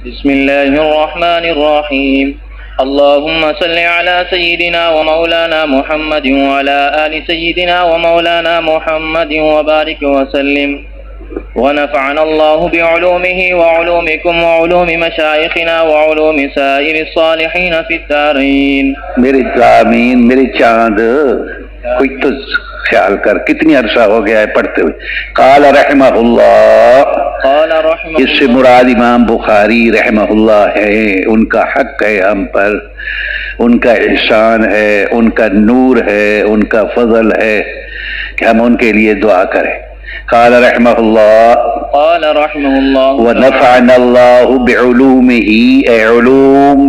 بسم الله الرحمن الرحيم. اللهم صل على سيدنا ومولانا محمد وعلى آل سيدنا ومولانا محمد وبارك وسلم، ونفعنا الله بعلومه وعلومكم وعلوم مشايخنا وعلوم سائر الصالحين في الدارين. میرے آمین. میرے چاند کوئی تو خیال کر کتنی عرصہ ہو گیا ہے پڑھتے ہوئے. قال رحمہ اللہ، اس سے مراد امام بخاری رحمہ اللہ ہے. ان کا حق ہے ہم پر، ان کا احسان ہے، ان کا نور ہے، ان کا فضل ہے کہ ہم ان کے لیے دعا کریں. قال رحمہ اللہ ونفعنا اللہ بعلومہ، اے علوم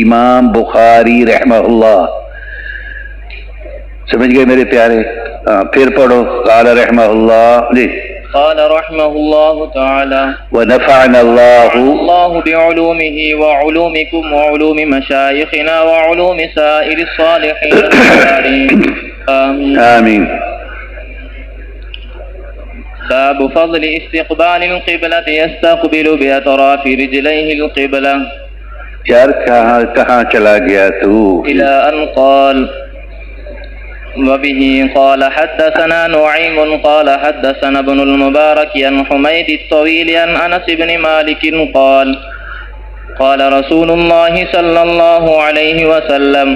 امام بخاری رحمہ اللہ. سمجھ گئے میرے پیارے؟ پھر پڑھو. قال رحمہ اللہ جی. قال رحمه الله تعالى ونفعنا الله بعلومه وعلومكم وعلوم مشايخنا وعلوم سائر الصالحين. آمين. آمين. باب فضل استقبال القبلة يستقبل بأطراف رجليه القبلة. یار کہاں چلا گیا تو؟ إلى أن قال وبه قال حدثنا نعيم قال حدثنا ابن المبارك عن حميد الطويل عن أنس بن مالك قال قال رسول الله صلى الله عليه وسلم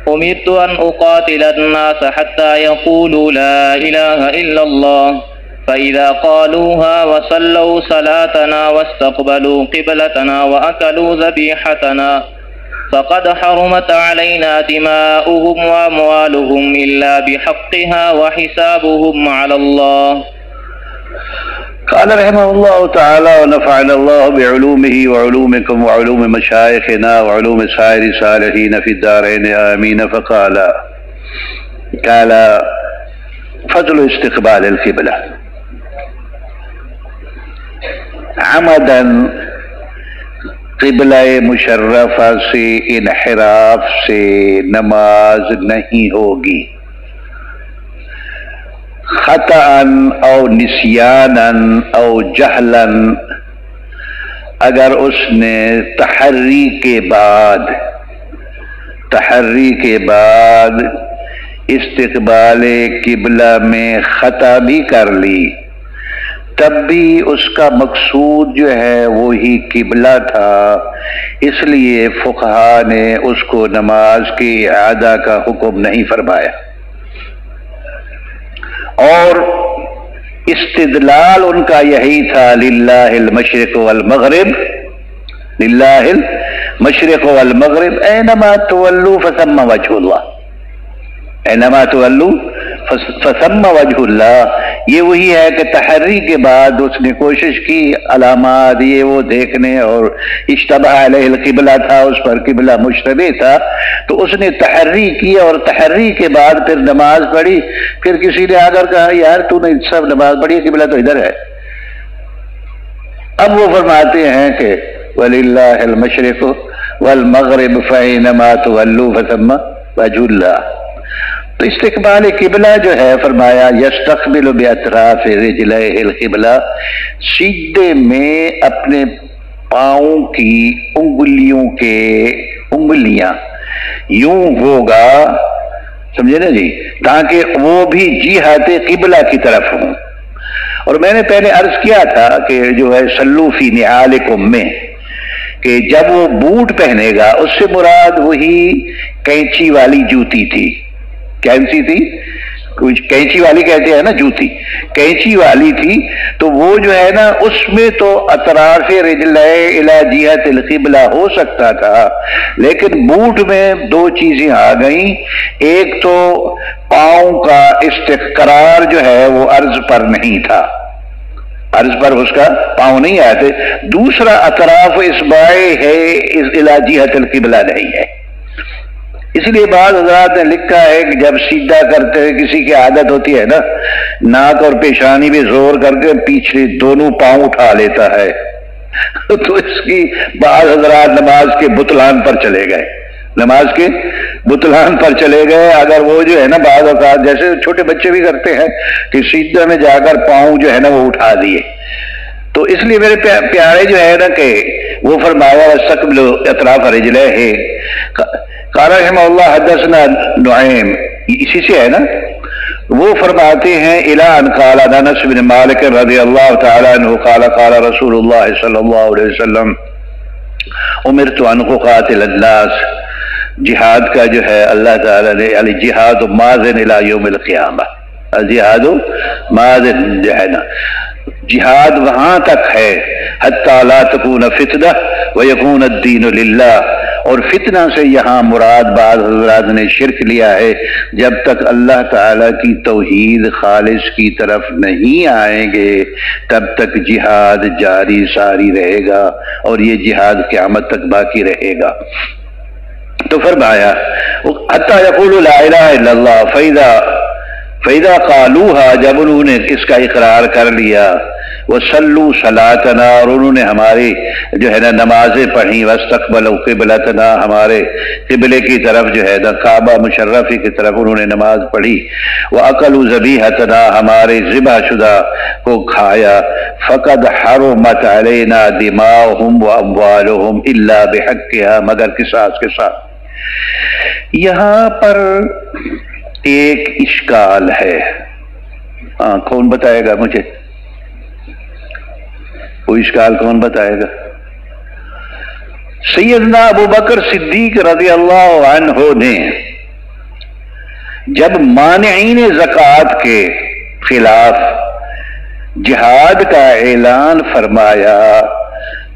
أمرت أن أقاتل الناس حتى يقولوا لا إله إلا الله، فإذا قالوها وصلوا صلاتنا واستقبلوا قبلتنا وأكلوا ذبيحتنا فقد حرمت علينا دماؤهم وأموالهم إلا بحقها وحسابهم على الله. قال رحمه الله تعالى ونفعنا الله بعلومه وعلومكم وعلوم مشايخنا وعلوم سائر الصالحين في الدارين آمين. فقال فضل استقبال القبلة عمدا، قبلہ مشرفہ سے انحراف سے نماز نہیں ہوگی. خطأً او نسیاناً او جہلاً، اگر اس نے تحری کے بعد استقبال قبلہ میں خطا بھی کر لی، تب بھی اس کا مقصود جو ہے وہی قبلہ تھا، اس لیے فقہا نے اس کو نماز کی اعادہ کا حکم نہیں فرمایا. اور استدلال ان کا یہی تھا للہ المشرق والمغرب، للہ المشرق والمغرب اینما تولوا فثم وجہ اللہ، اینما تولوا فثم وجہ اللہ. یہ وہی ہے کہ تحری کے بعد اس نے کوشش کی علامات یہ وہ دیکھنے، اور اشتبہ علیہ القبلہ تھا، اس پر قبلہ مشتبہ تھا، تو اس نے تحری کی اور تحری کے بعد پھر نماز پڑھی. پھر کسی نے آ کر کہا یار تو نے سب نماز پڑھی، قبلہ تو ادھر ہے. اب وہ فرماتے ہیں کہ وَلِلَّهِ الْمَشْرِقُ وَالْمَغْرِبُ فَأَيْنَمَا تُوَلُّوا فَثَمَّ وَجْهُ اللَّهِ. تو استقبال قبلہ جو ہے فرمایا یستقبل باطراف رجلیہ القبلہ، سجدے میں اپنے پاؤں کی انگلیاں یوں ہوگا، سمجھے نا جی، تاکہ وہ بھی جہت قبلہ کی طرف ہوں. اور میں نے پہلے عرض کیا تھا کہ جو ہے صلو فی نعالکم میں، کہ جب وہ بوٹ پہنے گا اس سے مراد وہی کینچی والی جوتی تھی. کینچی تھی، کچھ کینچی والی کہتے ہیں نا جوتی، کینچی والی تھی. تو وہ جو ہے نا اس میں تو اطراف رجلے الی جہت القبلہ ہو سکتا تھا، لیکن بوٹ میں دو چیزیں آ گئیں. ایک تو پاؤں کا استقرار جو ہے وہ عرض پر نہیں تھا، عرض پر اس کا پاؤں نہیں آئے تھے. دوسرا اطراف اصبع ہے الی جہت القبلہ نہیں ہے. اس لیے بعض حضرات نے لکھا ہے کہ جب سیدھا کرتے ہوئے کسی کی عادت ہوتی ہے نا، ناک اور پیشانی بھی زور کر کے پیچھے دونوں پاؤں اٹھا لیتا ہے، تو اس کی بعض حضرات نماز کے بطلان پر چلے گئے، نماز کے بطلان پر چلے گئے. اگر وہ جو ہے نا بعض اوقات جیسے چھوٹے بچے بھی کرتے ہیں کہ سیدھا میں جا کر پاؤں جو ہے نا وہ اٹھا دیے، تو اس لیے میرے پیارے جو ہے نا کہ وہ فرمایا واستقبلوا اطراف رجلیہ، قال رحمہ اللہ حدثنا نعیم، اسی سے ہے نا، وہ فرماتے ہیں الی ان قال انس بن مالک رضی اللہ تعالی عنہ قال قال رسول اللہ صلی اللہ علیہ وسلم امرت ان اقاتل الناس، جہاد کا جو ہے اللہ تعالی نے الجہاد ماضٍ الی یوم القیامہ، الجہاد ماضٍ جو ہے نا جہاد وہاں تک ہے حتی لا تکون فتنہ ویکون الدین للہ، اور فتنہ سے یہاں مراد بعض حضرات نے شرک لیا ہے، جب تک اللہ تعالی کی توحید خالص کی طرف نہیں آئیں گے تب تک جہاد جاری ساری رہے گا، اور یہ جہاد قیامت تک باقی رہے گا۔ تو فرمایا حتی یقولوا لا الہ الا اللہ، فَإِذَا قَالُوهَا، جب انہوں نے اس کا اقرار کر لیا، وَصَلُّوا صَلَاتَنَا، اور انہوں نے ہماری جو ہے نا نمازیں پڑھیں، وَاسْتَقْبَلُوا قِبْلَتَنَا، ہمارے قبلے کی طرف جو ہے نا کعبہ مشرفی کی طرف انہوں نے نماز پڑھی، وَأَكَلُوا ذَبِيحَتَنَا، ہمارے ذبح شدہ کو کھایا، فَقَدْ حَرُمَتْ عَلَيْنَا دِمَاؤُهُمْ وَأَمْوَالُهُمْ إِلَّا بِحَقِّهَا، مگر قصاص کے ساتھ۔ یہاں پر ایک اشکال ہے، کون بتائے گا مجھے؟ وہ اشکال کون بتائے گا؟ سیدنا ابو بکر صدیق رضی اللہ عنہ نے جب مانعین زکوٰۃ کے خلاف جہاد کا اعلان فرمایا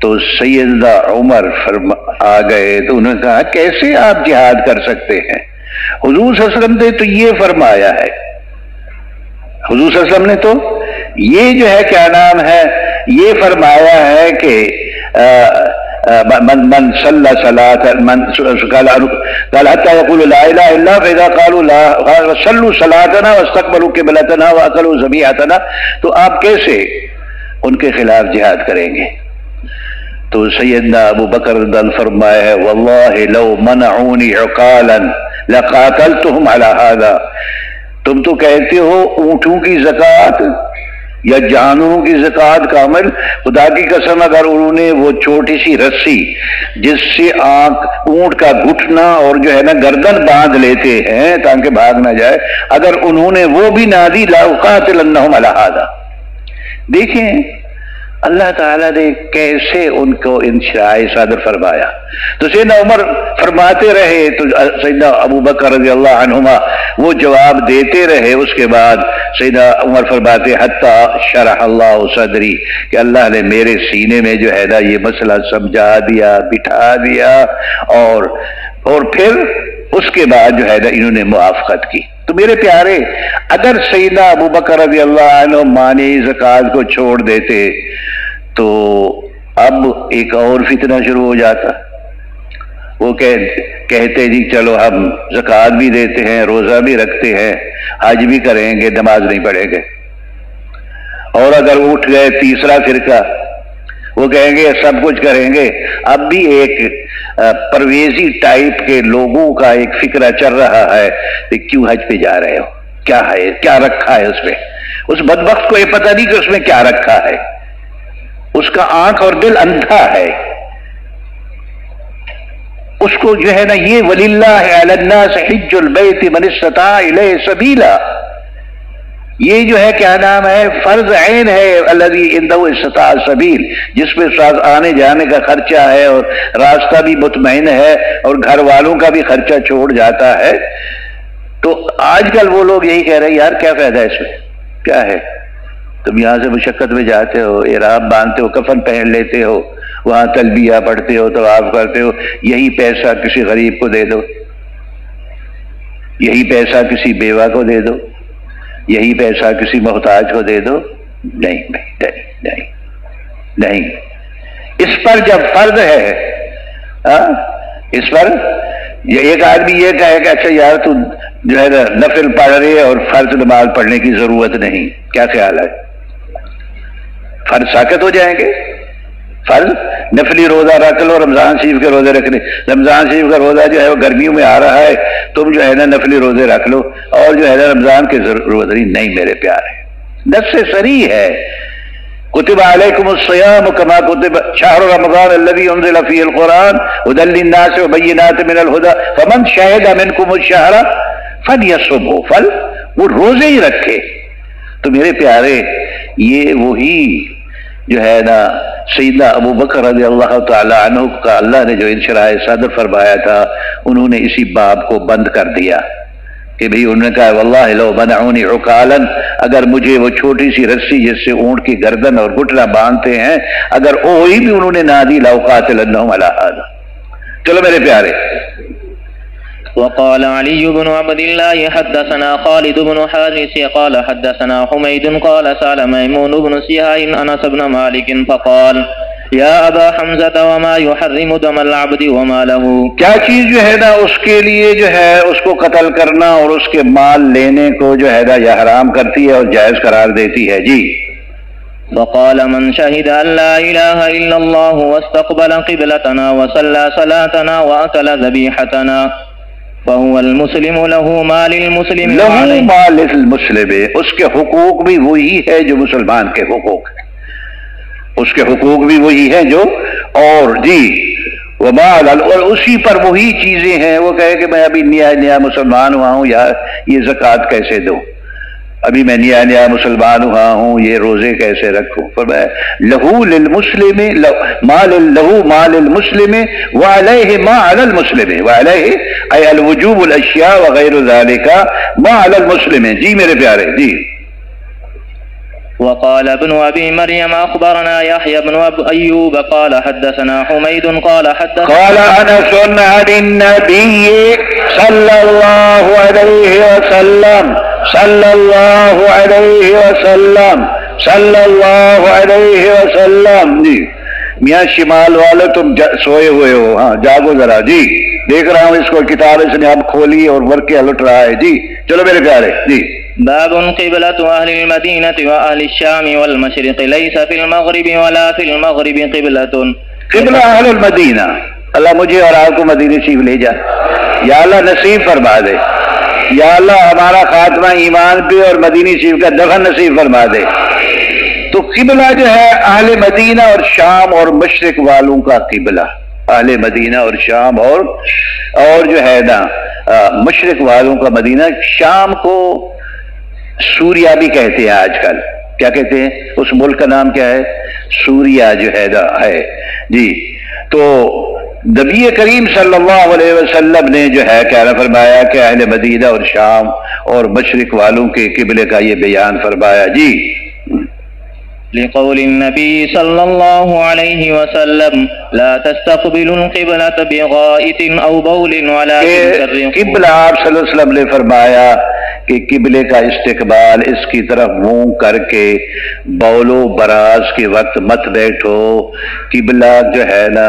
تو سیدنا عمر آ گئے، تو انہوں نے کہا کیسے آپ جہاد کر سکتے ہیں؟ حضور صلی اللہ علیہ وسلم نے تو یہ فرمایا ہے، حضور صلی اللہ علیہ وسلم نے تو یہ جو ہے کیا نام ہے یہ فرمایا ہے کہ من صلی صلاۃ من قال حتى يقول لا الہ الا فاذا قالوا لا صلوا صلاتنا واستقبلوا قبلتنا واكلوا ذبیحتنا، تو آپ کیسے ان کے خلاف جہاد کریں گے؟ تو سیدنا ابو بکر رضی فرمایا ہے واللہ لو منعونی عقالا لقاتلتهم على هذا، تم تو کہتے ہو اونٹوں کی زکوٰۃ یا جانوروں کی زکوٰۃ کا عمل، خدا کی قسم اگر انہوں نے وہ چھوٹی سی رسی جس سے اونٹ کا گھٹنا اور جو ہے نا گردن باندھ لیتے ہیں تاکہ بھاگ نہ جائے، اگر انہوں نے وہ بھی نہ دی لأقاتلنهم على هذا۔ دیکھیں اللہ تعالیٰ نے کیسے ان کو انشراح صدر فرمایا۔ تو سیدنا عمر فرماتے رہے تو سیدنا ابو بکر رضی اللہ عنہما وہ جواب دیتے رہے، اس کے بعد سیدنا عمر فرماتے حتی شرح اللہ صدری، کہ اللہ نے میرے سینے میں جو ہے نا یہ مسئلہ سمجھا دیا، بٹھا دیا، اور پھر اس کے بعد جو ہے نا انہوں نے موافقت کی۔ تو میرے پیارے اگر سیدنا ابو بکر رضی اللہ عنہ مانی زکوٰۃ کو چھوڑ دیتے تو اب ایک اور فتنہ شروع ہو جاتا، وہ کہتے جی چلو ہم زکوٰۃ بھی دیتے ہیں، روزہ بھی رکھتے ہیں، حج بھی کریں گے، نماز نہیں پڑھیں گے۔ اور اگر اٹھ گئے تیسرا فرقہ، وہ کہیں گے سب کچھ کریں گے۔ اب بھی ایک پرویزی ٹائپ کے لوگوں کا ایک فکرہ چل رہا ہے کہ کیوں حج پہ جا رہے ہو، کیا ہے، کیا رکھا ہے اس میں؟ اس بدبخت کو یہ پتہ نہیں کہ اس میں کیا رکھا ہے، اس کا آنکھ اور دل اندھا ہے، اس کو جو ہے نا یہ وَلِلَّهِ عَلَى النَّاسِ حِجُّ الْبَيْتِ مَنِ اسْتَطَاعَ إِلَيْهِ سَبِيلًا، یہ جو ہے کیا نام ہے فرض عین ہے الذی عنده استطاع سبیل، جس پہ آنے جانے کا خرچہ ہے اور راستہ بھی مطمئن ہے اور گھر والوں کا بھی خرچہ چھوڑ جاتا ہے۔ تو آج کل وہ لوگ یہی کہہ رہے ہیں یار کیا فائدہ ہے اس میں، کیا ہے، تم یہاں سے مشقت میں جاتے ہو، احرام باندھتے ہو، کفن پہن لیتے ہو، وہاں تلبیہ پڑھتے ہو، طواف کرتے ہو، یہی پیسہ کسی غریب کو دے دو، یہی پیسہ کسی بیوہ کو دے دو، یہی پیسہ کسی محتاج کو دے دو۔ نہیں نہیں نہیں نہیں نہیں، اس پر جب فرض ہے، اس پر ایک آدمی یہ کہے کہ اچھا یار تو جو ہے نا نفل پڑھ رہی ہے اور فرض نماز پڑھنے کی ضرورت نہیں، کیا خیال ہے؟ فرض ساقط ہو جائیں گے؟ فرض نفلی روزہ رکھ لو، رمضان شریف کے روزے رکھنے، رمضان شریف کا روزہ جو ہے وہ گرمیوں میں آ رہا ہے، تم جو ہے نا نفلی روزے رکھ لو اور جو ہے نا رمضان کی ضرورت نہیں۔ میرے پیارے نص صریح ہے، کتب علیکم الصیام کما کتب شہر رمضان الذی انزل فیہ القرآن ھدی للناس وبینات من الھدی فمن شہد منکم الشہر فلیصمہ، وہ روزے ہی رکھے۔ تو میرے پیارے یہ وہی جو ہے نا سیدنا ابو بکر رضی اللہ تعالی عنہ کا اللہ نے جو انشراح صدر فرمایا تھا، انہوں نے اسی باب کو بند کر دیا کہ بھئی انہوں نے کہا واللہ لو منعونی عقالا، اگر مجھے وہ چھوٹی سی رسی جس سے اونٹ کی گردن اور گھٹنا باندھتے ہیں اگر وہی بھی انہوں نے نہ دی لأقاتلنہم علی ھذا۔ چلو میرے پیارے، وقال علي بن عبد الله حدثنا خالد بن حارث قال حدثنا حميد قال سأل ميمون بن سهيل أنس بن مالك فقال يا أبا حمزة وما يحرم دم العبد وما له، کیا چیز جو ہے نا اس کے لیے جو ہے اس کو قتل کرنا اور اس کے مال لینے کو جو ہے نا یا حرام کرتی ہے اور جائز قرار دیتی ہے؟ جی۔ وقال من شهد أن لا إله إلا الله واستقبل قبلتنا وصلى صلاتنا وأكل ذبيحتنا فهو المسلم له ما للمسلم له ما للمسلم، اس کے حقوق بھی وہی ہے جو مسلمان کے حقوق ہیں، اس کے حقوق بھی وہی ہے جو، اور جی وما، اور اسی پر وہی چیزیں ہیں۔ وہ کہے کہ میں ابھی نیا مسلمان ہوا ہوں، یا یہ زکوٰۃ کیسے دوں، ابھی میں نیا مسلمان ہوا ہوں، یہ روزے کیسے رکھوں؟ فرمایا لہو للمسلم لہو ما للمسلم وعلیہ ما علی المسلم، وعلیہ ای الوجوب الاشیاء وغیر ذالک ما علی المسلم۔ جی میرے پیارے، جی۔ وقال ابن ابي مريم اخبرنا يحيى بن ايوب قال حدثنا حميد قال انس عن النبي صلى الله عليه وسلم صلى الله عليه وسلم صلى الله عليه وسلم۔ جی میاں شمال والے تم سوئے ہوئے ہو، ہاں جاگو ذرا۔ جی دیکھ رہا ہوں اس کو، کتاب اس نے اب کھولی اور ورقے لٹ رہا ہے۔ جی چلو میرے پیارے، جی۔ باب قبلة أهل المدينة وأهل الشام والمشرق ليس في المغرب ولا في المغرب قبلة۔ قبلہ اہل المدینہ، اللہ مجھے اور آپ کو مدینہ شریف لے جا، یا اللہ نصیب فرما دے، یا اللہ ہمارا خاتمہ ایمان پہ اور مدینہ شریف کا دفن نصیب فرما دے۔ تو قبلہ جو ہے اہل مدینہ اور شام اور مشرق والوں کا قبلہ، اہل مدینہ اور شام اور جو ہے نا مشرق والوں کا مدینہ۔ شام کو سوریا بھی کہتے ہیں آج کل، کیا کہتے ہیں؟ اس ملک کا نام کیا ہے؟ سوریا جو ہے جی۔ تو نبی کریم صلی اللہ علیہ وسلم نے جو ہے کیا فرمایا کہ اہل مدینہ اور شام اور مشرق والوں کے قبلے کا یہ بیان فرمایا۔ جی لقول النبي صلى الله عليه وسلم لا تستقبلوا القبلة بغائط او بول ولكن قبلہ آپ صلی اللہ علیہ وسلم نے فرمایا کہ قبلے کا استقبال اس کی طرف منہ کر کے بول و براز کے وقت مت بیٹھو۔ قبلہ جو ہے نا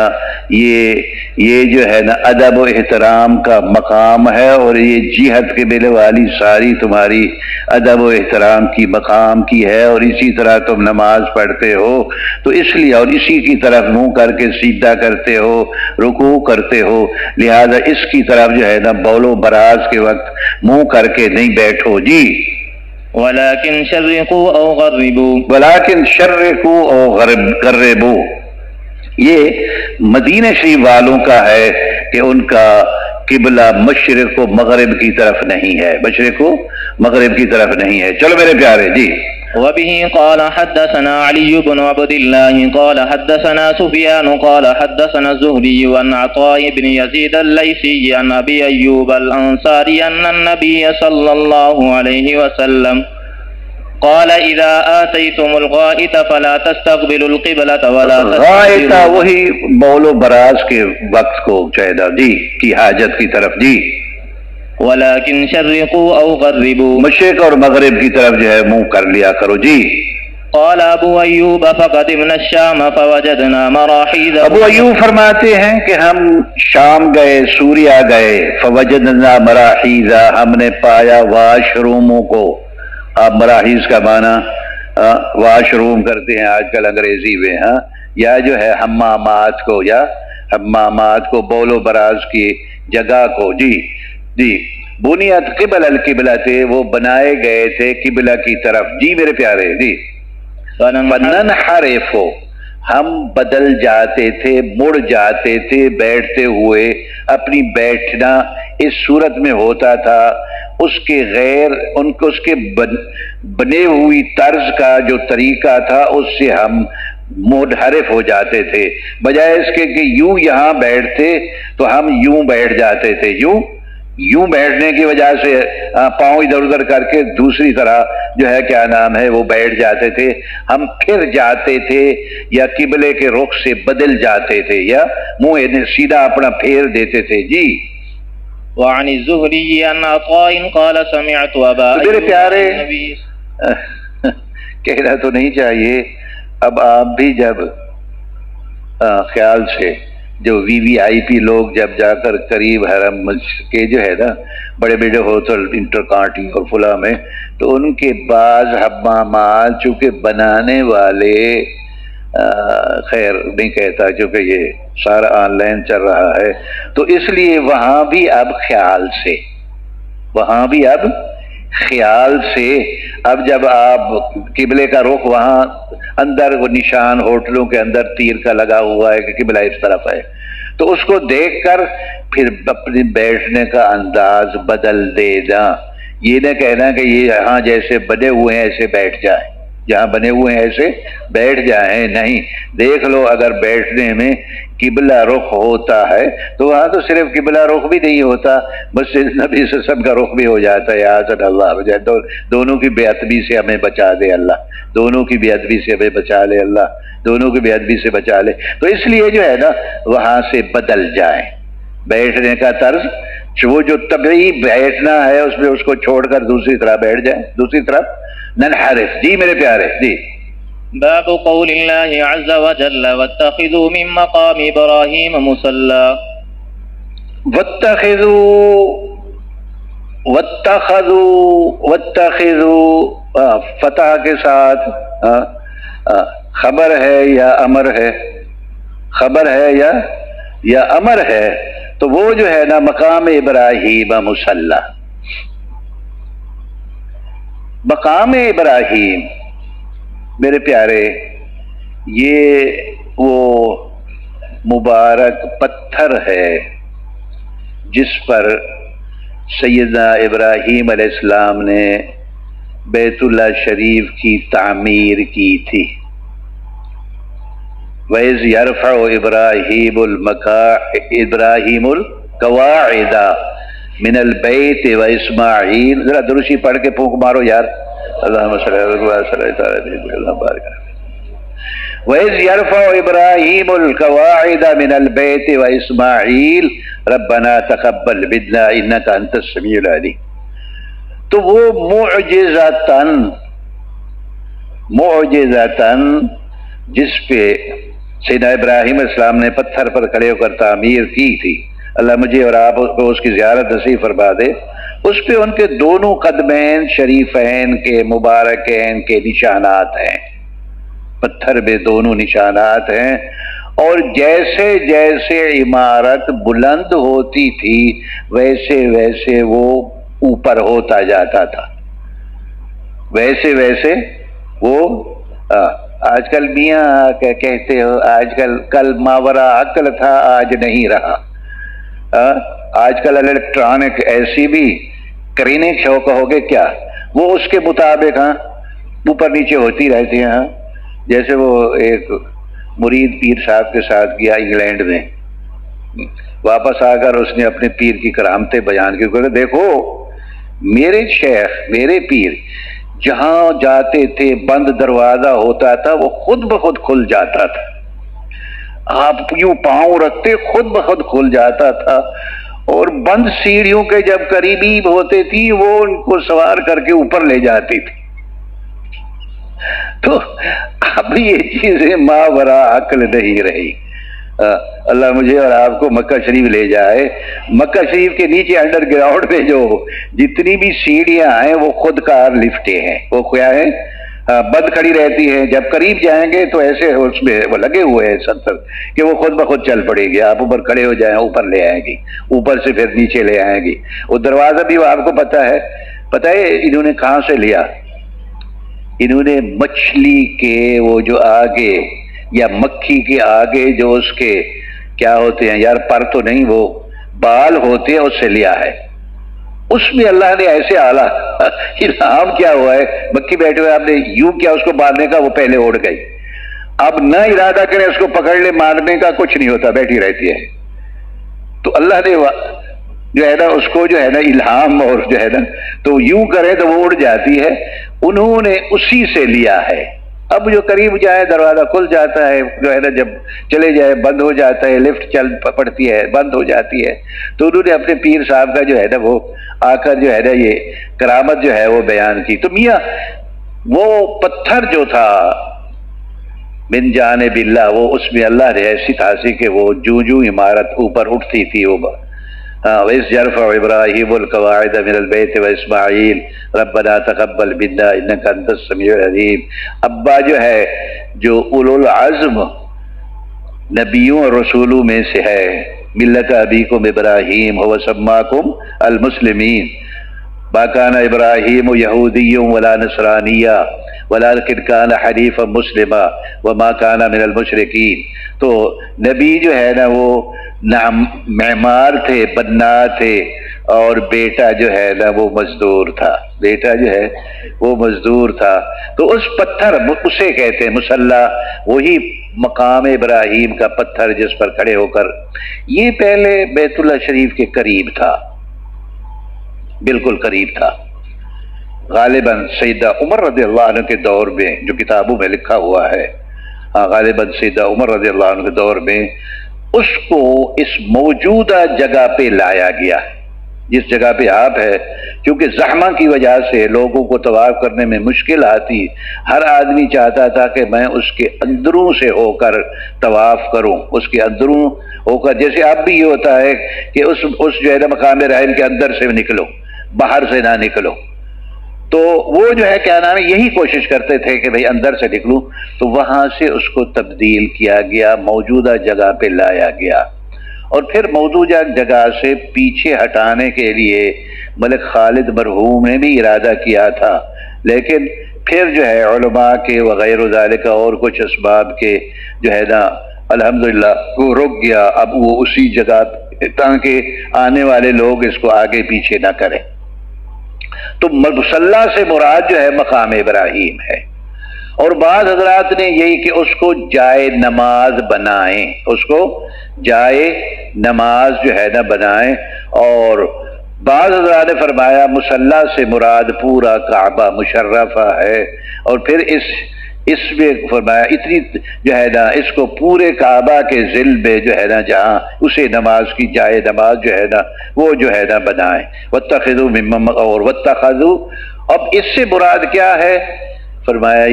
یہ جو ہے نا ادب و احترام کا مقام ہے، اور یہ جہت قبلے والی ساری تمہاری ادب و احترام کی مقام کی ہے، اور اسی طرح تم نماز پڑھتے ہو تو اس لیے، اور اسی کی طرف منہ کر کے سیدھا کرتے ہو، رکوع کرتے ہو، لہذا اس کی طرف جو ہے نا بول و براز کے وقت منہ کر کے نہیں بیٹھو۔ جی ولكن شرقوا او غربوا، ولكن شرقوا او غربوا، یہ مدینہ شریف والوں کا ہے کہ ان کا قبلہ مشرق و مغرب کی طرف نہیں ہے، مشرق و مغرب کی طرف نہیں ہے۔ چلو میرے پیارے، جی۔ وبه قال حدثنا علي بن عبد الله قال حدثنا سفيان قال حدثنا الزهري عن عطاء بن يزيد الليثي عن ابي ايوب الانصاري ان النبي صلى الله عليه وسلم قال اذا اتيتم الغائط فلا تستقبلوا القبلة ولا غائط وہی بول و براز کے وقت کو چاہیے جی کی حاجت کی طرف۔ جی ولكن شرقوا او غربوا، مشرق اور مغرب کی طرف جو ہے منہ کر لیا کرو۔ جی قال ابو ایوب فقدمنا الشام فوجدنا مراحیض، ابو ایوب فرماتے ہیں کہ ہم شام گئے، سوریا گئے، فوجدنا مراحیض، ہم نے پایا واش روموں کو۔ آپ مراحیض کا معنی واش روم کرتے ہیں آج کل انگریزی میں، ہاں، یا جو ہے حمامات کو، یا حمامات کو، بول و براز کی جگہ کو۔ جی جی بنیاد قبل القبلہ تھے، وہ بنائے گئے تھے قبلہ کی طرف۔ جی میرے پیارے، جی فننحرف، ہم بدل جاتے تھے، مڑ جاتے تھے بیٹھتے ہوئے، اپنی بیٹھنا اس صورت میں ہوتا تھا اس کے غیر اس کے بنے ہوئی طرز کا جو طریقہ تھا اس سے ہم منحرف ہو جاتے تھے، بجائے اس کے کہ یوں یہاں بیٹھتے تو ہم یوں بیٹھ جاتے تھے، یوں بیٹھنے کی وجہ سے پاؤں ادھر ادھر کر کے دوسری طرح جو ہے کیا نام ہے وہ بیٹھ جاتے تھے، ہم پھر جاتے تھے یا قبلے کے رخ سے بدل جاتے تھے یا منہ سیدھا اپنا پھیر دیتے تھے۔ جی وعن الزهري عن عطاء قال سمعت ابا میرے پیارے کہنا تو نہیں چاہیے، اب آپ بھی جب خیال سے جو وی وی آئی پی لوگ جب جا کر قریب حرم کے جو ہے نا بڑے بڑے ہوٹل انٹرکانٹی اور فلاں میں، تو ان کے بعض حمامات چونکہ بنانے والے خیر نہیں کہتا کیونکہ یہ سارا آن لائن چل رہا ہے، تو اس لیے وہاں بھی اب خیال سے اب جب آپ قبلے کا رخ وہاں اندر وہ نشان ہوٹلوں کے اندر تیر کا لگا ہوا ہے کہ قبلہ اس طرف ہے، تو اس کو دیکھ کر پھر اپنے بیٹھنے کا انداز بدل دینا، یہ نہ کہنا کہ یہ یہاں جیسے بنے ہوئے ہیں ایسے بیٹھ جائیں، جہاں بنے ہوئے ہیں ایسے بیٹھ جائیں، نہیں، دیکھ لو اگر بیٹھنے میں قبلہ رخ ہوتا ہے تو وہاں تو صرف قبلہ رخ بھی نہیں ہوتا، بس نبی صلی اللہ علیہ وسلم کا رخ بھی ہو جاتا ہے۔ حضرت اللہ دونوں کی بے ادبی سے ہمیں بچا دے اللہ، دونوں کی بے ادبی سے ہمیں بچا لے اللہ، دونوں کی بے ادبی سے بچا لے، تو اس لیے جو ہے نا وہاں سے بدل جائیں بیٹھنے کا طرز، وہ جو طبعی بیٹھنا ہے اس میں اس کو چھوڑ کر دوسری طرح بیٹھ جائیں، دوسری طرف ننحرف۔ جی میرے پیارے، جی باب قول الله عز وجل واتخذوا من مقام ابراہیم مصلی، واتخذوا فتح کے ساتھ خبر ہے یا امر ہے، خبر ہے یا امر ہے، تو وہ جو ہے نا مقام ابراہیم مصلی، مقام ابراہیم میرے پیارے یہ وہ مبارک پتھر ہے جس پر سیدنا ابراہیم علیہ السلام نے بیت اللہ شریف کی تعمیر کی تھی۔ وَإِذْ يَرْفَعُ إِبْرَاهِيمُ الْقَوَاعِدَ مِنَ الْبَيْتِ وَإِسْمَاعِيلُ، ذرا درشی پڑھ کے پھونک مارو یار، اللہم صلی اللہ علیہ وسلم۔ وَإِذْ يَرْفَعُ إِبْرَاهِيمُ الْقَوَاعِدَ مِنَ الْبَيْتِ وَإِسْمَاعِيلُ رَبَّنَا تَقَبَّلْ مِنَّا إِنَّكَ أَنْتَ السَّمِيعُ الْعَلِيمُ، تو وہ معجزتاً جس پہ سیدنا ابراہیم علیہ السلام نے پتھر پر کھڑے ہو کر تعمیر کی تھی، اللہ مجھے اور آپ کو اس کی زیارت نصیب فرما دے، اس پہ ان کے دونوں قدمین شریفین کے مبارکین کے نشانات ہیں، پتھر میں دونوں نشانات ہیں، اور جیسے جیسے عمارت بلند ہوتی تھی ویسے ویسے وہ اوپر ہوتا جاتا تھا، ویسے ویسے وہ آج کل میاں کہتے ہو آج کل ماورا عقل تھا آج نہیں رہا، آج کل الیکٹرانک ایسی بھی کرینک شو کہو گے کیا، وہ اس کے مطابق اوپر نیچے ہوتی رہتی ہیں، جیسے وہ ایک مرید پیر صاحب کے ساتھ گیا انگلینڈ میں، واپس آ کر اس نے اپنے پیر کی کرامتیں بیان کی، کہ دیکھو میرے شیخ میرے پیر جہاں جاتے تھے بند دروازہ ہوتا تھا وہ خود بخود کھل جاتا تھا، آپ یوں پاؤں رکھتے خود بخود کھل جاتا تھا، اور بند سیڑھیوں کے جب قریبی ہوتے تھی وہ ان کو سوار کر کے اوپر لے جاتی تھی۔ تو اب یہ چیزیں ماورا عقل نہیں رہی۔ اللہ مجھے اور آپ کو مکہ شریف لے جائے، مکہ شریف کے نیچے انڈر گراؤنڈ میں جو جتنی بھی سیڑھیاں ہیں وہ خود کار لفٹیں ہیں، وہ کیا ہے بند کھڑی رہتی ہیں، جب قریب جائیں گے تو ایسے اس میں وہ لگے ہوئے ہیں سنسر کہ وہ خود بخود چل پڑے گی، آپ اوپر کھڑے ہو جائیں اوپر لے آئیں گی، اوپر سے پھر نیچے لے آئیں گی۔ وہ دروازہ بھی وہ آپ کو پتہ ہے انہوں نے کہاں سے لیا، انہوں نے مچھلی کے وہ جو آگے یا مکھی کے آگے جو اس کے کیا ہوتے ہیں یار، پر تو نہیں، وہ بال ہوتے ہیں، اس سے لیا ہے۔ اس میں اللہ نے ایسے اعلیٰ الہام کیا ہوا ہے، مکھی بیٹھے ہوئے آپ نے یوں کیا اس کو مارنے کا، وہ پہلے اڑ گئی۔ اب نہ ارادہ کرے اس کو پکڑ لے، مارنے کا کچھ نہیں ہوتا، بیٹھی رہتی ہے۔ تو اللہ نے جو ہے نا اس کو جو ہے نا الہام اور جو ہے نا تو یوں کرے تو وہ اڑ جاتی ہے، انہوں نے اسی سے لیا ہے۔ اب جو قریب جائے دروازہ کھل جاتا ہے، جو ہے نا جب چلے جائے بند ہو جاتا ہے، لفٹ چل پڑتی ہے بند ہو جاتی ہے۔ تو انہوں نے اپنے پیر صاحب کا جو ہے نا وہ آ کر جو ہے نا یہ کرامت جو ہے وہ بیان کی۔ تو میاں وہ پتھر جو تھا من جانب اللہ، وہ اس میں اللہ نے ایسی تھاسی کہ وہ جو عمارت اوپر اٹھتی تھی، وہ وَإِذْ يَرْفَعُ إِبْرَاهِيمُ الْقَوَاعِدَ مِنَ الْبَيْتِ وَإِسْمَاعِيلُ رَبَّنَا تَقَبَّلْ مِنَّا إِنَّكَ أَنْتَ السَّمِيعُ الْعَلِيمُ۔ ابا جو ہے جو اولو العزم نبیوں اور رسولوں میں سے ہے، ملت ابیکم ابراہیم هو سماکم المسلمین ما کان ابراہیم یہودی ولا نصرانیہ ولکن کان حنیفا مسلما وما کان من المشرکین۔ تو نبی جو ہے نا وہ معمار تھے، بنا تھے، اور بیٹا جو ہے نا وہ مزدور تھا، بیٹا جو ہے وہ مزدور تھا۔ تو اس پتھر اسے کہتے ہیں مصلی، وہی مقام ابراہیم کا پتھر جس پر کھڑے ہو کر، یہ پہلے بیت اللہ شریف کے قریب تھا، بالکل قریب تھا۔ غالباً سیدہ عمر رضی اللہ عنہ کے دور میں، جو کتابوں میں لکھا ہوا ہے، غالباً سیدہ عمر رضی اللہ عنہ کے دور میں اس کو اس موجودہ جگہ پہ لایا گیا، جس جگہ پہ آپ ہے، کیونکہ زحمہ کی وجہ سے لوگوں کو طواف کرنے میں مشکل آتی، ہر آدمی چاہتا تھا کہ میں اس کے اندروں سے ہو کر طواف کروں، اس کے اندروں ہو کر، جیسے اب بھی یہ ہوتا ہے کہ اس جو ہے نا مقام رحم کے اندر سے نکلو، باہر سے نہ نکلو۔ تو وہ جو ہے کیا نام ہے، یہی کوشش کرتے تھے کہ بھئی اندر سے نکلوں، تو وہاں سے اس کو تبدیل کیا گیا، موجودہ جگہ پہ لایا گیا، اور پھر موجودہ جگہ سے پیچھے ہٹانے کے لیے ملک خالد مرحوم نے بھی ارادہ کیا تھا، لیکن پھر جو ہے علماء کے وغیرہ ذالک اور کچھ اسباب کے جو ہے نا الحمدللہ وہ رک گیا۔ اب وہ اسی جگہ تاکہ آنے والے لوگ اس کو آگے پیچھے نہ کریں۔ تو مصلی سے مراد جو ہے مقام ابراہیم ہے، اور بعض حضرات نے یہی کہ اس کو جائے نماز بنائیں، اس کو جائے نماز جو ہے نا بنائیں، اور بعض حضرات نے فرمایا مصلی سے مراد پورا کعبہ مشرفہ ہے، اور پھر اس میں فرمایا اتنی جو ہے نا اس کو پورے کعبہ کے ذل میں جو ہے نا جہاں اسے نماز کی جائے نماز جو ہے نا وہ جو ہے نا بنائیں۔ واتخذوا من اور واتخذوا، اب اس سے مراد کیا ہے؟ فرمایا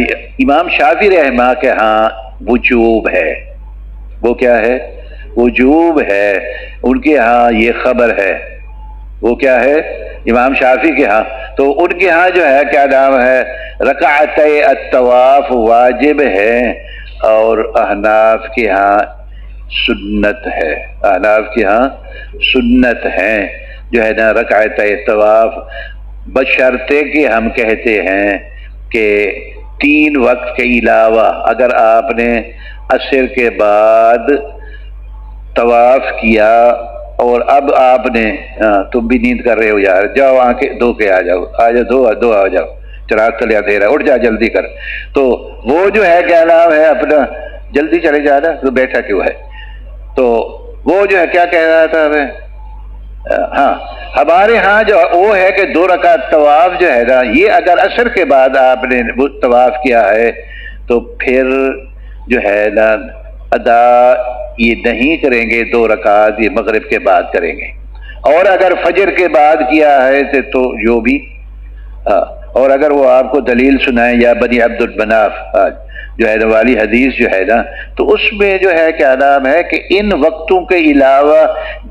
امام شافعی رحمہ کے ہاں وجوب ہے، وہ کیا ہے؟ وجوب ہے، ان کے ہاں یہ خبر ہے، وہ کیا ہے؟ امام شافعی کے ہاں، تو ان کے ہاں جو ہے کیا نام ہے رکعتِ الطواف واجب ہے، اور احناف کے ہاں سنت ہے، احناف کے ہاں سنت ہے جو ہے نا رکعتِ الطواف، بشرطے کہ ہم کہتے ہیں کہ 3 وقت کے علاوہ اگر آپ نے عصر کے بعد طواف کیا اور اب آپ نے تم بھی نیند کر رہے ہو یار، جاؤ آنکھیں دھو کے آ جاؤ، دو آ جاؤ، چراغ تلے اندھیرا، اٹھ جا جلدی کر، تو وہ جو ہے کیا نام ہے اپنا جلدی چلے جانا، تو بیٹھا کیوں ہے؟ تو وہ جو ہے کیا کہہ رہا تھا ہمیں، ہاں ہمارے ہاں جو وہ ہے کہ 2 رکعت طواف جو ہے نا، یہ اگر عصر کے بعد آپ نے طواف کیا ہے تو پھر جو ہے نا ادا یہ نہیں کریں گے، 2 رکعت یہ مغرب کے بعد کریں گے، اور اگر فجر کے بعد کیا ہے تو جو بھی، اور اگر وہ آپ کو دلیل سنائیں یا بنی عبد المناف جو ہے والی حدیث جو ہے نا، تو اس میں جو ہے کیا نام ہے کہ ان وقتوں کے علاوہ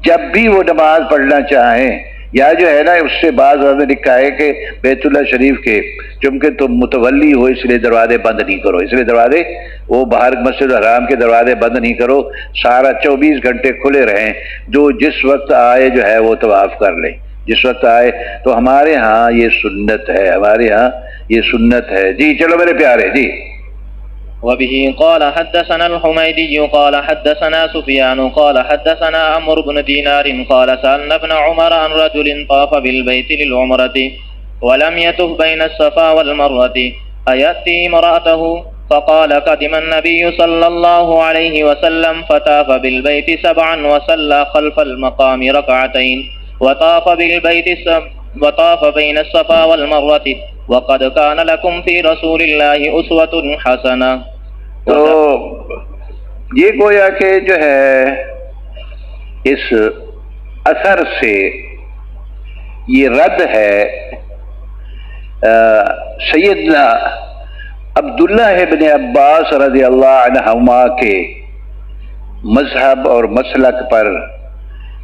جب بھی وہ نماز پڑھنا چاہیں، یا جو ہے نا اس سے بعض نے لکھا ہے کہ بیت اللہ شریف کے چونکہ تم متولی ہو اس لیے دروازے بند نہیں کرو، اس لیے دروازے وہ باہر مسجد الحرام کے دروازے بند نہیں کرو، سارا 24 گھنٹے کھلے رہیں، جو جس وقت آئے جو ہے وہ طواف کر لیں، جس وقت آئے۔ تو ہمارے ہاں یہ سنت ہے، ہمارے ہاں یہ سنت ہے جی. چلو میرے پیارے جی. وبه قال حدثنا الحميدي قال حدثنا سفيان قال حدثنا عمرو بن دينار قال سألنا ابن عمر عن رجل طاف بالبيت للعمرة ولم يطف بين الصفا والمروة أيأتي امرأته؟ فقال قدم النبي صلى الله عليه وسلم فطاف بالبيت 7 وصلى خلف المقام ركعتين وطاف بين الصفا والمروة وقد كان لكم في رسول الله أسوة حسنة. تو یہ گویا کہ جو ہے اس اثر سے یہ رد ہے سیدنا عبداللہ ابن عباس رضی اللہ عنہما کے مذہب اور مسلک پر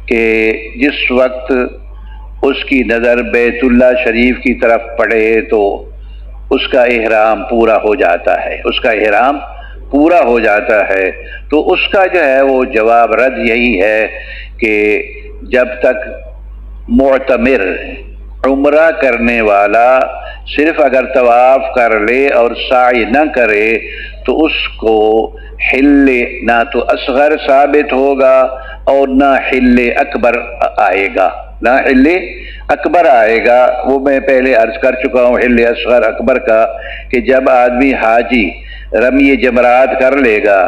کہ جس وقت اس کی نظر بیت اللہ شریف کی طرف پڑے تو اس کا احرام پورا ہو جاتا ہے، اس کا احرام پورا ہو جاتا ہے. تو اس کا جو ہے وہ جواب رد یہی ہے کہ جب تک معتمر عمرہ کرنے والا صرف اگر طواف کر لے اور سعی نہ کرے تو اس کو حل نہ تو اصغر ثابت ہوگا اور نہ حل اکبر آئے گا، نہ حل اکبر آئے گا. وہ میں پہلے عرض کر چکا ہوں حل اصغر اکبر کا کہ جب آدمی حاجی رمی جمرات کر لے گا،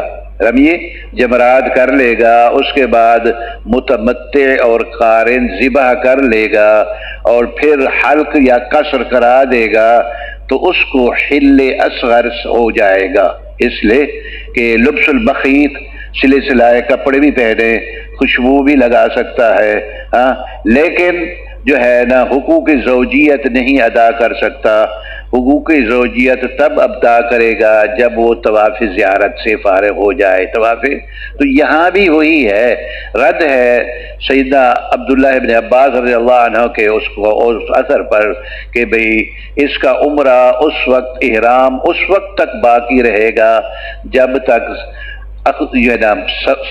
رمی جمرات کر لے گا، اس کے بعد متمتع اور قارن ذبح کر لے گا اور پھر حلق یا قصر کرا دے گا تو اس کو حل اصغر ہو جائے گا. اس لیے کہ لبس البخیت سلے سلائے کپڑے بھی پہنے، خوشبو بھی لگا سکتا ہے ہاں، لیکن جو ہے نا حقوق زوجیت نہیں ادا کر سکتا. حقوق زوجیت تب ادا کرے گا جب وہ طواف زیارت سے فارغ ہو جائے. طواف تو یہاں بھی وہی ہے، رد ہے سیدنا عبداللہ ابن عباس رضی اللہ عنہ کے اس کو اس اثر پر کہ بھئی اس کا عمرہ اس وقت احرام اس وقت تک باقی رہے گا جب تک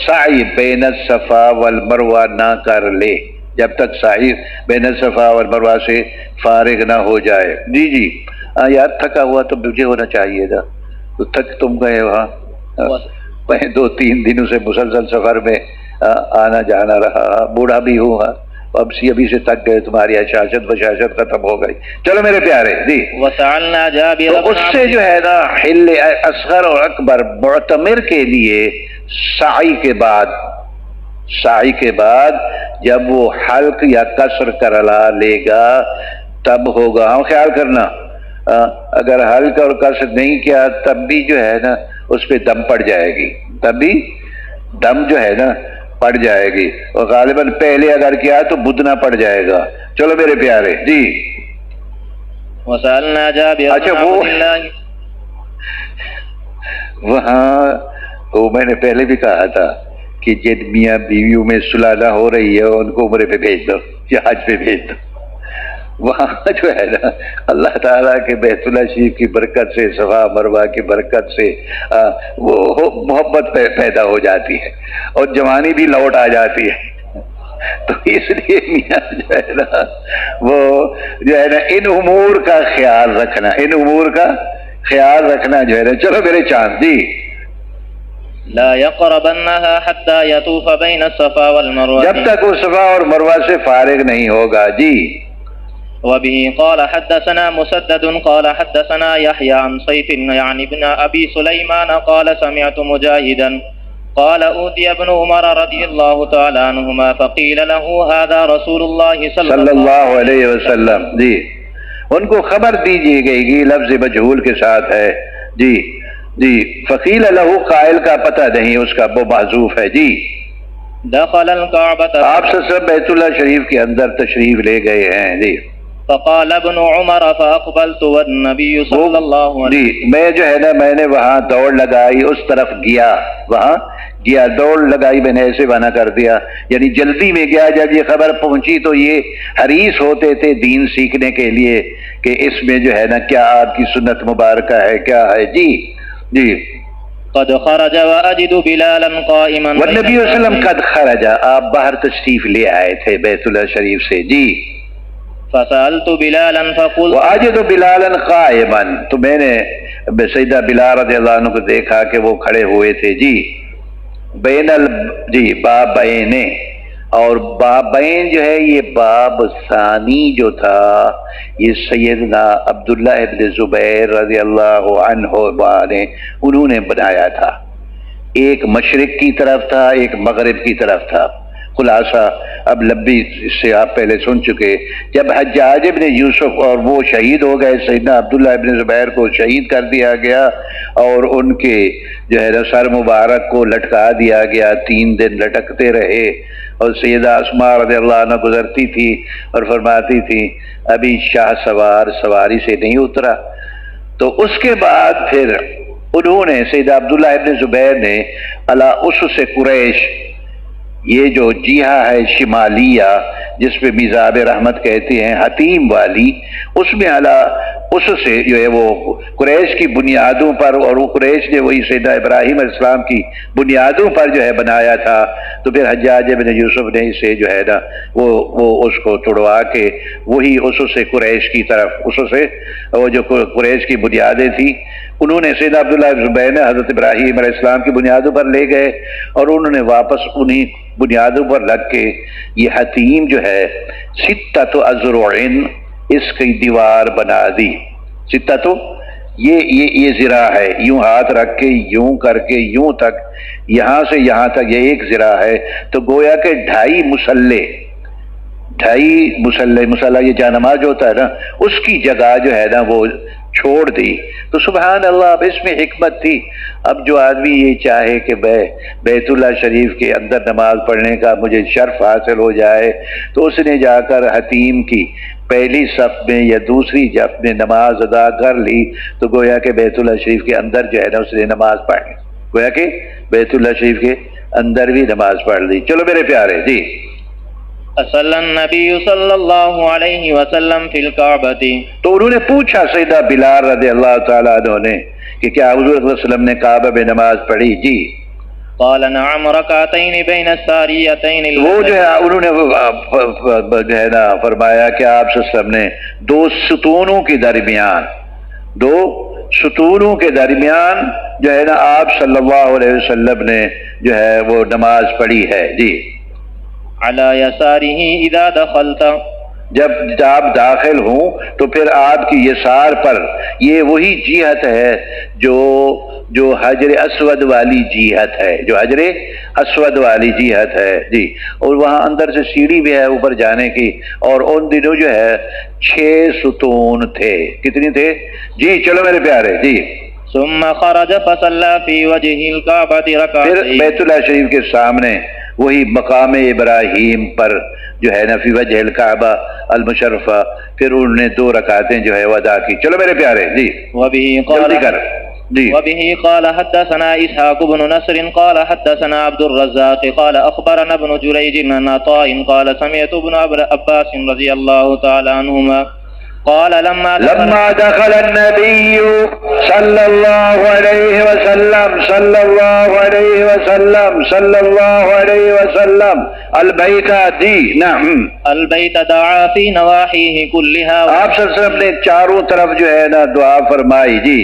سعی بین الصفا والمروہ نہ کر لے، جب تک سعی بین الصفا والمروہ سے فارغ نہ ہو جائے. جی جی یار تھکا ہوا تو مجھے ہونا چاہیے تھا، تو تھک تم گئے وہاں، میں 2-3 دنوں سے مسلسل سفر میں آنا جانا رہا، بوڑھا بھی ہوں، اب ابھی سے تھک گئے، تمہاری اشاشت بشاشت ختم ہو گئی. چلو میرے پیارے جی. تو اس سے جو ہے نا حل اصغر اور اکبر معتمر کے لیے سعی کے بعد جب وہ حلق یا قصر کرلا لے گا تب ہوگا. ہم خیال کرنا اگر حلق اور قصر نہیں کیا تب بھی جو ہے نا اس پہ دم پڑ جائے گی، تب بھی دم جو ہے نا پڑ جائے گی، اور غالباً پہلے اگر کیا تو بدنا پڑ جائے گا. چلو میرے پیارے جی. اچھا وہاں وہ میں نے پہلے بھی کہا تھا کہ جن میاں بیویوں میں صلح نہ ہو رہی ہے ان کو عمرے پہ بھیج دو یا حج پہ بھیج دو. وہاں جو ہے نا اللہ تعالیٰ کے بیت اللہ شریف کی برکت سے، صفا مروہ کی برکت سے وہ محبت پیدا ہو جاتی ہے اور جوانی بھی لوٹ آ جاتی ہے. تو اس لیے میاں جو ہے نا وہ جو ہے نا ان امور کا خیال رکھنا، ان امور کا خیال رکھنا جو ہے نا. چلو میرے چاند جی. لا يقربنها حتى يطوف بين الصفا والمروة، جب تک وہ صفا اور مروہ سے فارغ نہیں ہوگا. جی. وبه قال حدثنا مسدد قال حدثنا يحيى عن صيف يعني ابن أبي سليمان قال سمعت مجاهدا قال أوتي ابن عمر رضي الله تعالى عنهما فقيل له هذا رسول الله صلى الله عليه وسلم. جی ان کو خبر دیجیے گئی گی، لفظ مجہول کے ساتھ ہے. جی جی. فقیل له قائل کا پتہ نہیں، اس کا وہ محذوف ہے. جی. دخل الكعبة، آپ سے بیت اللہ شریف کے اندر تشریف لے گئے ہیں. جی. فقال ابن عمر فاقبلت والنبي صلی اللہ علیہ وسلم. جی میں جو ہے نا میں نے وہاں دوڑ لگائی، اس طرف گیا، وہاں گیا، دوڑ لگائی، میں نے ایسے بنا کر دیا، یعنی جلدی میں گیا. جب یہ خبر پہنچی تو یہ حریص ہوتے تھے دین سیکھنے کے لیے کہ اس میں جو ہے نا کیا آپ کی سنت مبارکہ ہے، کیا ہے. جی جی. قد خرج واجد بلالا قائما، والنبی صلی اللہ علیہ وسلم قد خرج، آپ باہر تشریف لے آئے تھے بیت اللہ شریف سے. جی. فسألت بلالا فقلت وأجد بلالا قائما، تو میں نے سیدہ بلال رضی اللہ عنہ کو دیکھا کہ وہ کھڑے ہوئے تھے جی بین بابین، اور بابین جو ہے یہ باب ثانی جو تھا یہ سیدنا عبداللہ ابن زبیر رضی اللہ عنہ نے انہوں نے بنایا تھا، ایک مشرق کی طرف تھا ایک مغرب کی طرف تھا۔ خلاصہ اب لمبی اس سے آپ پہلے سن چکے، جب حجاج ابن یوسف اور وہ شہید ہو گئے، سیدنا عبداللہ ابن زبیر کو شہید کر دیا گیا اور ان کے جو ہے سر مبارک کو لٹکا دیا گیا، 3 دن لٹکتے رہے، اور سیدہ اسماء رضی اللہ عنہ گزرتی تھی اور فرماتی تھی ابھی شاہ سوار سواری سے نہیں اترا۔ تو اس کے بعد پھر انہوں نے سیدہ عبداللہ ابن زبیر نے علی اسس قریش، یہ جو جہہ ہے شمالیہ جس پہ میزاب رحمت کہتے ہیں حتیم والی، اس میں اس سے جو ہے وہ قریش کی بنیادوں پر، اور وہ قریش نے وہی سیدنا ابراہیم علیہ السلام کی بنیادوں پر جو ہے بنایا تھا، تو پھر حجاج ابن یوسف نے اسے جو ہے نا وہ اس کو توڑوا کے وہی اسس قریش کی طرف، وہ جو قریش کی بنیادیں تھیں انہوں نے سیدنا عبداللہ ابن زبیر نے حضرت ابراہیم علیہ السلام کی بنیادوں پر لے گئے، اور انہوں نے واپس انہی بنیادوں پر لگ کے یہ حتیم جو ہے 6 اذرع اس کی دیوار بنا دی۔ 6 یہ ذراع ہے، یوں ہاتھ رکھ کے یوں کر کے یوں تک، یہاں سے یہاں تک یہ ایک ذراع ہے، تو گویا کہ 2.5 مسلح یہ جانماز ہوتا ہے نا، اس کی جگہ جو ہے نا وہ چھوڑ دی۔ تو سبحان اللہ، اب اس میں حکمت تھی، اب جو آدمی یہ چاہے کہ بیت اللہ شریف کے اندر نماز پڑھنے کا مجھے شرف حاصل ہو جائے، تو اس نے جا کر حتیم کی پہلی صف میں یا دوسری صف میں نماز ادا کر لی، تو گویا کہ بیت اللہ شریف کے اندر جو ہے نا اس نے نماز پڑھ لی، گویا کہ بیت اللہ شریف کے اندر بھی نماز پڑھ لی۔ چلو میرے پیارے جی، صلی النبی صلی اللہ علیہ وسلم فی الکعبۃ، تو انہوں نے پوچھا سیدہ بلال رضی اللہ تعالیٰ عنہ نے کہ کیا حضور صلی اللہ علیہ وسلم نے کعبہ میں نماز پڑھی؟ جی۔ قال نعم رکعتین بین الساریتین، وہ جو ہے انہوں نے جو ہے نا فرمایا کہ آپ صلی اللہ علیہ وسلم نے 2 ستونوں کے درمیان، 2 ستونوں کے درمیان جو ہے نا آپ صلی اللہ علیہ وسلم نے جو ہے وہ نماز پڑھی ہے۔ جی۔ علی یسارہ اذا دخلت، جب آپ داخل ہوں تو پھر آپ کی یسار پر یہ وہی جہت ہے جو حجر اسود والی جہت ہے، جو حجر اسود والی جہت ہے جی، اور وہاں اندر سے سیڑھی بھی ہے اوپر جانے کی، اور ان دنوں جو ہے 6 ستون تھے۔ کتنی تھے جی؟ چلو میرے پیارے جی۔ ثم خرج فصلى في وجه الكعبة پھر ركعتين، بیت اللہ شریف کے سامنے وہی مقام ابراہیم پر جو ہے نا فی وجہ الکعبہ المشرفہ، پھر انہوں نے 2 رکعتیں جو ہے وہ ادا کی۔ چلو میرے پیارے جی، وبه جلدی کر جی۔ وبه قال حدثنا إسحاق بن نصر قال حدثنا عبد الرزاق قال أخبرنا ابن جريج عن عطاء قال سمعت ابن عباس رضي الله تعالى عنهما قال لما دخل النبي صلى الله عليه وسلم البيت، جی نعم، البيت دعا في نواحيه كلها، آپ صلی اللہ علیہ وسلم نے چاروں طرف جو ہے نا دعا فرمائی جی۔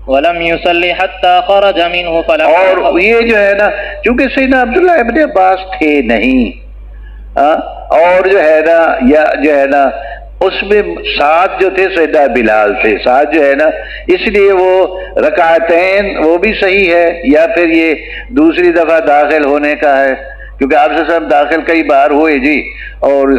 ولم يصلي حتى خرج منه فلم، اور یہ جو ہے نا چونکہ سیدنا عبداللہ ابن عباس تھے نہیں، اور جو ہے نا یا جو ہے نا اس میں ساتھ جو تھے سیدنا بلال تھے، ساتھ جو ہے نا، اس لیے وہ رکعتین وہ بھی صحیح ہے، یا پھر یہ دوسری دفعہ داخل ہونے کا ہے، کیونکہ آپ سے سب داخل کئی بار ہوئے جی، اور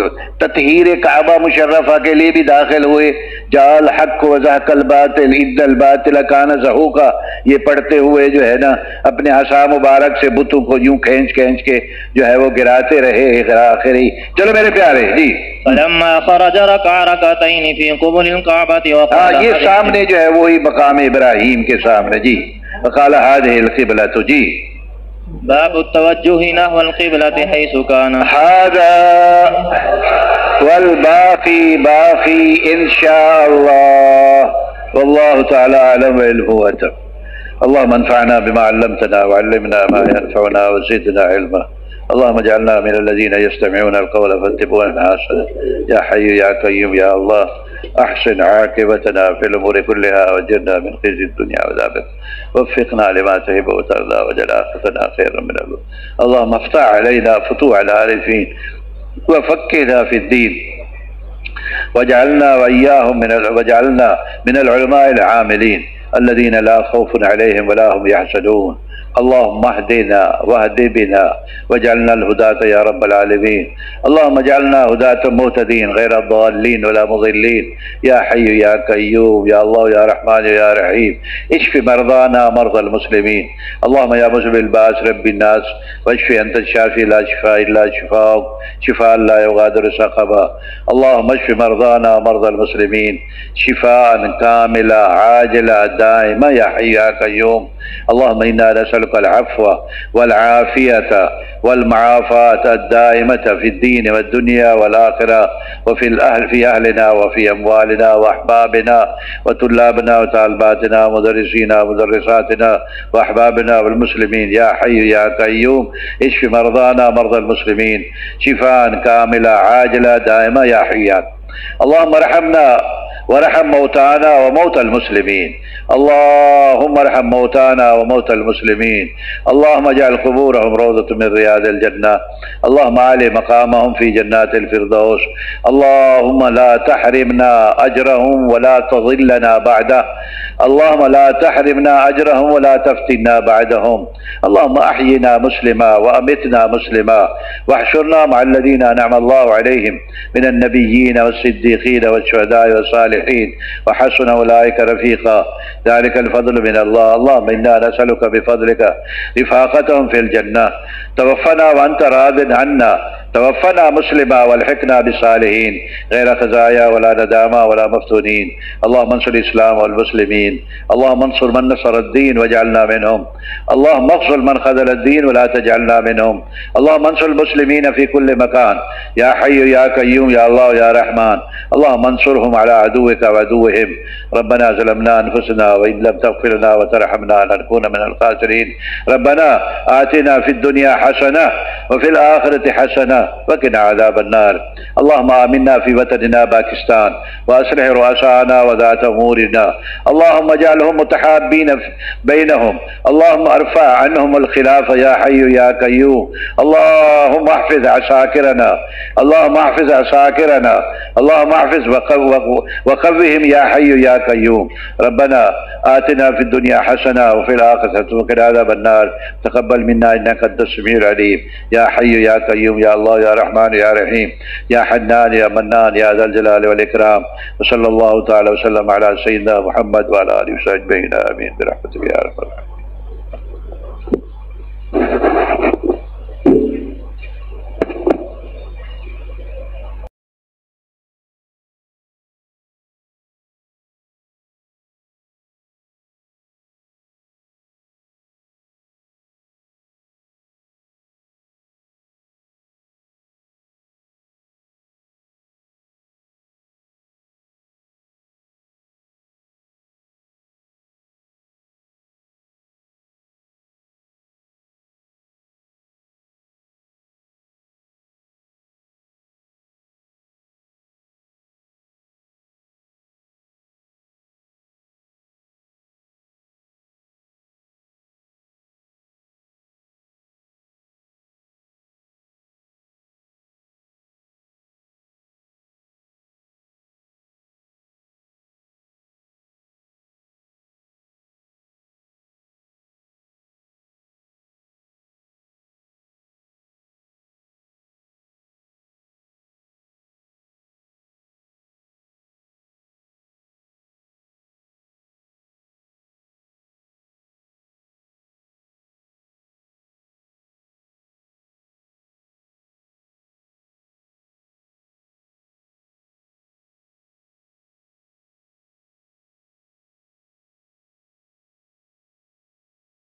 تطہیر کعبہ مشرفہ کے لیے بھی داخل ہوئے، جال حق وزحق الباطل ان الباطل کان زحوقا، یہ پڑھتے ہوئے جو ہے نا اپنے عصا مبارک سے بتوں کو یوں کھینچ کے جو ہے وہ گراتے رہے آخری۔ چلو میرے پیارے جی، فلما خرج ركع ركعتين في قبل الكعبة وقال، یہ سامنے جو ہے وہی مقام ابراہیم کے سامنے جی، وقال هذه القبلة، جی باب التوجه نحو القبلة حيث كان، هذا والباقي باقي ان شاء الله، والله تعالى اعلم والهوة. اللهم انفعنا بما علمتنا وعلمنا ما ينفعنا وزدنا علما. اللهم اجعلنا من الذين يستمعون القول فاتبعون احسنه. يا حي يا قيوم يا الله أحسن عاقبتنا في الأمور كلها وجرنا من خزي الدنيا وعذابها، وفقنا لما تحب وترضى واجعل آخرتنا خيرا من الأولى. اللهم افتح علينا فتوح العارفين وفقهنا في الدين، واجعلنا وإياهم واجعلنا من العلماء العاملين الذين لا خوف عليهم ولا هم يحزنون. اللهم اهدنا واهد بنا واجعلنا الهداة يا رب العالمين. اللهم اجعلنا هداة مهتدين غير ضالين ولا مضلين. يا حي يا قيوم يا الله يا رحمن يا رحيم اشف مرضانا مرضى المسلمين. اللهم يا مذهب الباس رب الناس واشف انت الشافي لا شفاء الا شفاءك شفاء لا يغادر سقما. اللهم اشف مرضانا مرضى المسلمين شفاء كاملا عاجلا دائما يا حي يا قيوم. اللهم انا نسألك العفو والعافية والمعافاة الدائمة في الدين والدنيا والآخرة وفي الأهل في أهلنا وفي أموالنا وأحبابنا وطلابنا وطالباتنا ومدرسينا ومدرساتنا وأحبابنا والمسلمين. يا حي يا قيوم اشف مرضانا مرضى المسلمين شفاء كاملا عاجلا دائما يا حيان. اللهم ارحمنا وارحم موتانا وموتى المسلمين. اللهم ارحم موتانا وموتى المسلمين. اللهم اجعل قبورهم روضة من رياض الجنة. اللهم اعل مقامهم في جنات الفردوس. اللهم لا تحرمنا اجرهم ولا تضلنا بعده. اللهم لا تحرمنا اجرهم ولا تفتنا بعدهم. اللهم احينا مسلما وامتنا مسلما واحشرنا مع الذين انعم الله عليهم من النبيين والصديقين والشهداء والصالحين وحسن أولئك رفيقا. ذلك الفضل من الله. اللهم إنا نسألك بفضلك رفاقتهم في الجنة. توفنا وأنت راض عنا، توفنا مسلما والحقنا بالصالحين غير خزايا ولا ندامى ولا مفتونين. اللهم انصر الإسلام والمسلمين. اللهم انصر من نصر الدين واجعلنا منهم. اللهم اخذل من خذل الدين ولا تجعلنا منهم. اللهم انصر المسلمين في كل مكان. يا حي يا قيوم يا الله يا رحمن. اللهم انصرهم على عدوك وعدوهم. ربنا ظلمنا أنفسنا وإن لم تغفر لنا وترحمنا لنكون من الخاسرين. ربنا آتنا في الدنيا حسنة وفي الآخرة حسنة وقنا عذاب النار. اللهم آمنا في وطننا باكستان وأصلح رؤساءنا وذات أمورنا. اللهم اجعلهم متحابين بينهم. اللهم ارفع عنهم الخلاف يا حي يا قيوم. اللهم احفظ عساكرنا. اللهم احفظ عساكرنا. اللهم احفظ وقوهم يا حي يا قيوم. ربنا آتنا في الدنيا حسنة وفي الآخرة وقنا عذاب النار. تقبل منا إنك أنت السميع العليم. يا حي يا قيوم يا الله يا رحمن يا رحيم يا حنان يا منان يا ذا الجلال والإكرام. وصلى الله تعالى وسلم على سيدنا محمد وعلى آله وصحبه أجمعين. آمين برحمتك يا رب العالمين.